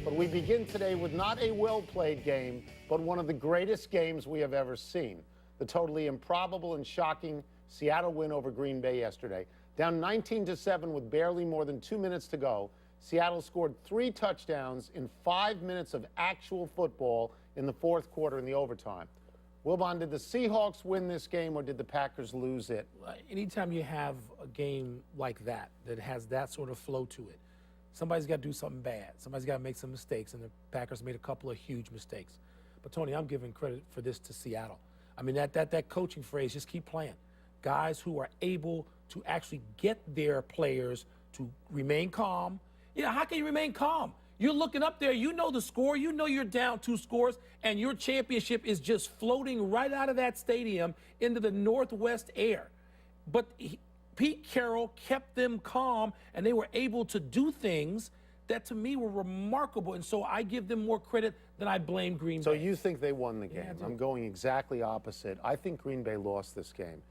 But we begin today with not a well-played game, but one of the greatest games we have ever seen. The totally improbable and shocking Seattle win over Green Bay yesterday. Down 19-7 with barely more than 2 minutes to go, Seattle scored 3 touchdowns in 5 minutes of actual football in the fourth quarter in the overtime. Wilbon, did the Seahawks win this game or did the Packers lose it? Anytime you have a game like that has that sort of flow to it, somebody's got to do something bad. Somebody's got to make some mistakes, and the Packers made a couple of huge mistakes. But, Tony, I'm giving credit for this to Seattle. I mean, that coaching phrase, just keep playing. Guys who are able to actually get their players to remain calm. Yeah, how can you remain calm? You're looking up there, you know the score, you know you're down 2 scores, and your championship is just floating right out of that stadium into the northwest air. But Pete Carroll kept them calm, and they were able to do things that, to me, were remarkable. And so I give them more credit than I blame Green Bay. So you think they won the game? Yeah, I'm going exactly opposite. I think Green Bay lost this game.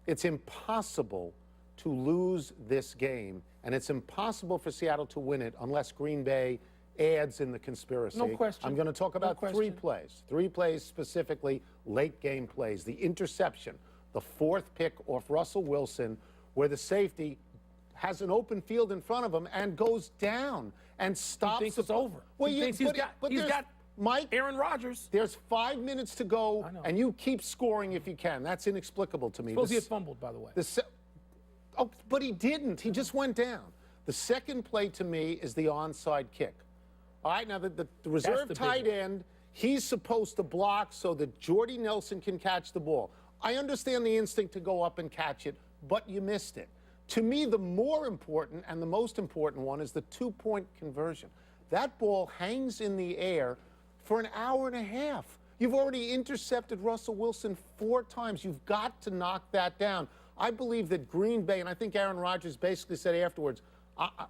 It's impossible to lose this game, and it's impossible for Seattle to win it unless Green Bay adds in the conspiracy. No question. I'm going to talk about 3 plays. 3 plays specifically, late game plays. The interception, the 4th pick off Russell Wilson, where the safety has an open field in front of him and goes down and stops. He thinks it's over. Well, he thinks he's got Mike, Aaron Rodgers. There's 5 minutes to go, and you keep scoring if you can. That's inexplicable to me. Suppose he had fumbled, by the way. Oh, but he didn't. He just went down. The second play to me is the onside kick. All right, now the reserve tight end, he's supposed to block so that Jordy Nelson can catch the ball. I understand the instinct to go up and catch it, but you missed it. To me, the more important and the most important one is the 2-point conversion. That ball hangs in the air for an hour and a half. You've already intercepted Russell Wilson 4 times. You've got to knock that down. I believe that Green Bay, and I think Aaron Rodgers basically said afterwards,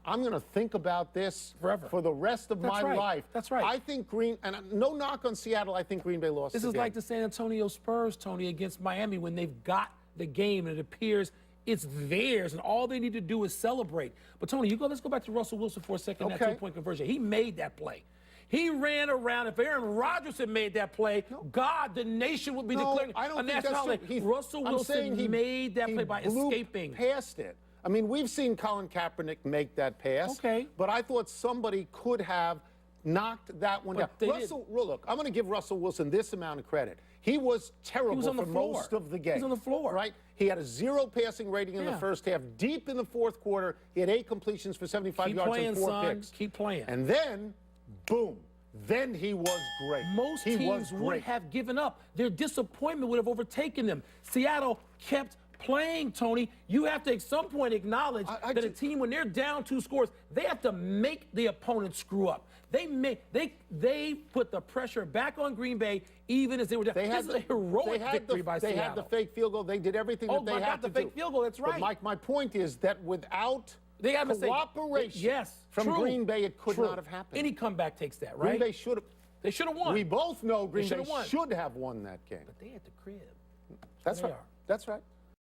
I'm going to think about this forever, for the rest of my life. That's right. I think and no knock on Seattle, I think Green Bay lost the game. This is like the San Antonio Spurs, Tony, against Miami when they've got the game and it appears it's theirs and all they need to do is celebrate. But, Tony, let's go back to Russell Wilson for a second, that 2-point conversion. He made that play. He ran around. If Aaron Rodgers had made that play, God, the nation would be declaring a national holiday. Russell Wilson made that play by escaping. Past it. I mean, we've seen Colin Kaepernick make that pass. Okay. But I thought somebody could have knocked that one down. Look, I'm going to give Russell Wilson this amount of credit. He was terrible for most of the game. He was on the floor. Right? He had a 0 passing rating in the first half. Deep in the fourth quarter, he had 8 completions for 75 yards and 4 picks. Keep playing. And then, boom. Then he was great. Most teams would have given up. Their disappointment would have overtaken them. Seattle kept playing, Tony. You have to at some point acknowledge that a team, when they're down 2 scores, they have to make the opponent screw up. They put the pressure back on Green Bay even as they were down. This is a heroic victory by Seattle. They had the fake field goal. They did everything that they had to do. the fake field goal, that's right. But Mike, my point is that without cooperation from Green Bay, it could not have happened. Any comeback takes that, right? Green Bay should have. They should have won. We both know Green Bay should have won that game. But they had the crib. That's right. That's right.